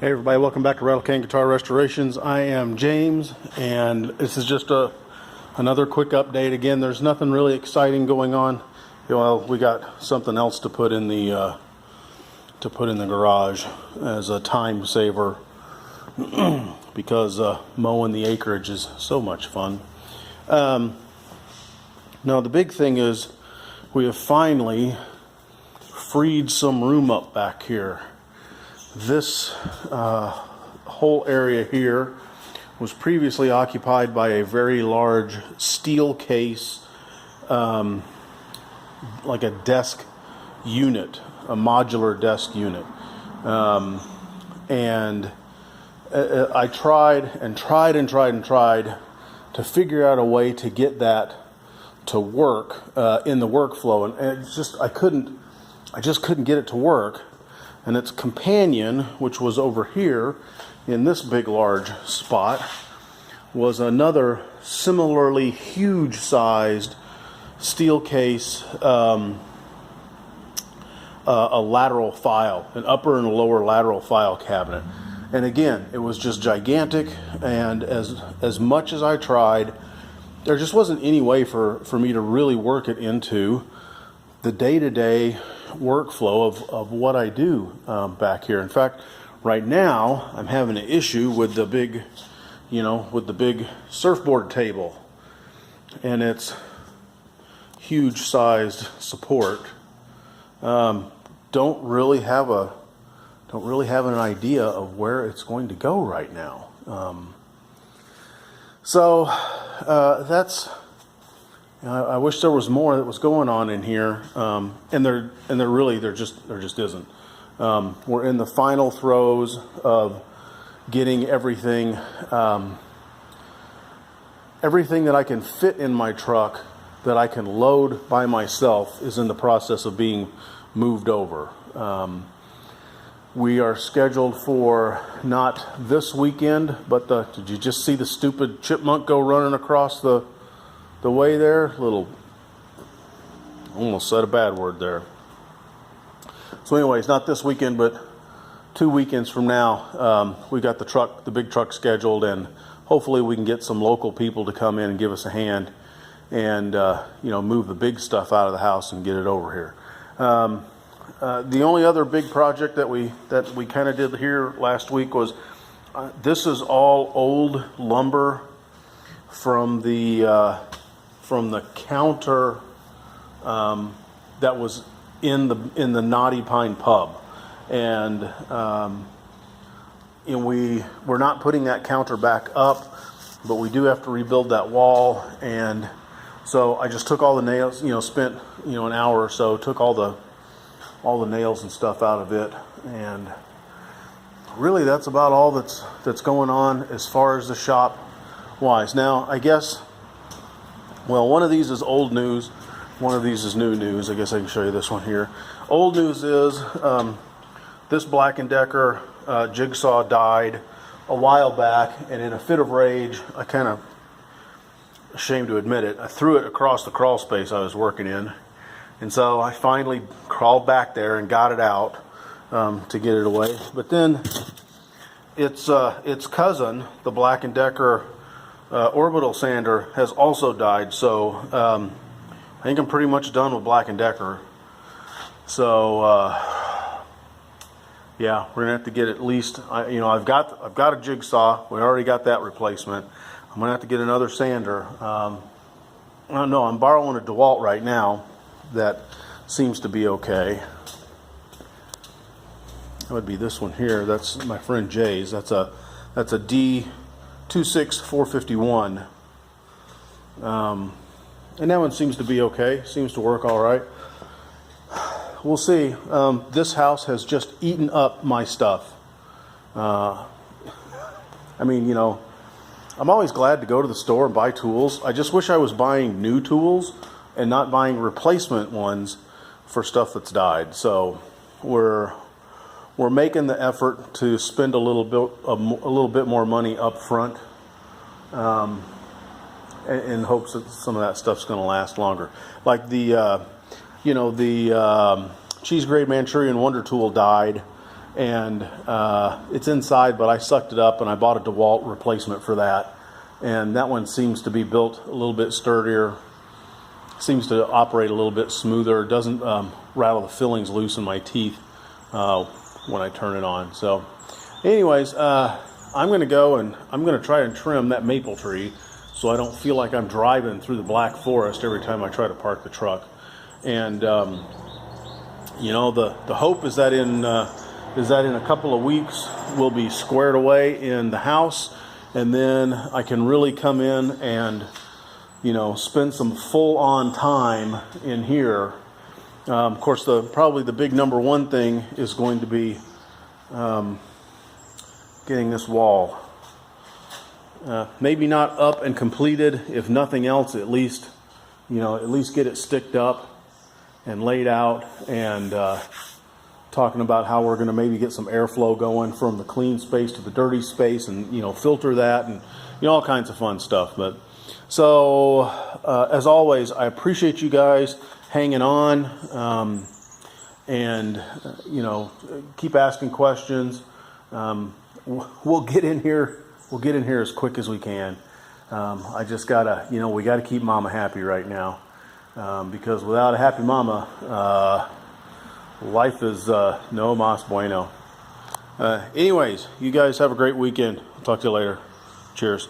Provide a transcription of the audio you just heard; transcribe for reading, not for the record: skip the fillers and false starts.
Hey everybody, welcome back to Rattle Can Guitar Restorations. I am James, and this is just another quick update. Again, there's nothing really exciting going on. Well, we got something else to put in the garage as a time saver because mowing the acreage is so much fun. Now the big thing is we have finally freed some room up back here. This whole area here was previously occupied by a very large Steelcase, like a desk unit, a modular desk unit. And I tried to figure out a way to get that to work in the workflow, and it's just I just couldn't get it to work. And its companion, which was over here in this big large spot, was another similarly huge sized Steelcase, a lateral file, an upper and lower lateral file cabinet. And again, it was just gigantic, and as much as I tried, there just wasn't any way for me to really work it into the day-to-day workflow of what I do back here. In fact, right now I'm having an issue with the big, surfboard table and its huge sized support. Don't really have an idea of where it's going to go right now. That's. I wish there was more that was going on in here, and there just isn't. We're in the final throes of getting everything that I can fit in my truck that I can load by myself is in the process of being moved over. We are scheduled for not this weekend, but did you just see the stupid chipmunk go running across the way there? Almost said a bad word there. So anyways, not this weekend, but 2 weekends from now, we got the big truck scheduled, and hopefully we can get some local people to come in and give us a hand and move the big stuff out of the house and get it over here. The only other big project that we kind of did here last week was this is all old lumber from the counter that was in the Knotty Pine pub, and we're not putting that counter back up, but we do have to rebuild that wall. And so I just took all the nails, spent an hour or so, took all the nails and stuff out of it, and really that's about all that's going on as far as the shop wise. Now I guess, well, one of these is old news, one of these is new news. I guess I can show you this one here. Old news is this Black & Decker jigsaw died a while back, and in a fit of rage, I kind of ashamed to admit it, I threw it across the crawl space I was working in, and so I finally crawled back there and got it out to get it away. But then its cousin, the Black & Decker orbital sander, has also died. So I think I'm pretty much done with Black & Decker. So yeah, we're gonna have to get at least. I've got a jigsaw. We already got that replacement. I'm gonna have to get another sander. I don't know. I'm borrowing a DeWalt right now. That seems to be okay. That would be this one here. That's my friend Jay's. That's a D26451. And that one seems to be okay. Seems to work all right. We'll see. This house has just eaten up my stuff. I'm always glad to go to the store and buy tools. I just wish I was buying new tools and not buying replacement ones for stuff that's died. So we're making the effort to spend a little bit more money up front, in hopes that some of that stuff's going to last longer. Like the cheese grade Manchurian Wonder tool died, and it's inside, but I sucked it up and I bought a DeWalt replacement for that, and that one seems to be built a little bit sturdier, seems to operate a little bit smoother, doesn't rattle the fillings loose in my teeth when I turn it on. So anyways, I'm going to go and I'm going to try and trim that maple tree so I don't feel like I'm driving through the Black Forest every time I try to park the truck. And you know, the hope is that in a couple of weeks we'll be squared away in the house, and then I can really come in and, you know, spend some full-on time in here. Of course, probably the big number one thing is going to be getting this wall. Maybe not up and completed, if nothing else, at least, you know, at least get it sticked up and laid out, and talking about how we're going to maybe get some airflow going from the clean space to the dirty space, and, you know, filter that, and, you know, all kinds of fun stuff. But so as always, I appreciate you guys hanging on, and you know, keep asking questions. We'll get in here as quick as we can. I just gotta, you know, we gotta keep Mama happy right now, because without a happy Mama, life is no mas bueno. Anyways, you guys have a great weekend. I'll talk to you later. Cheers.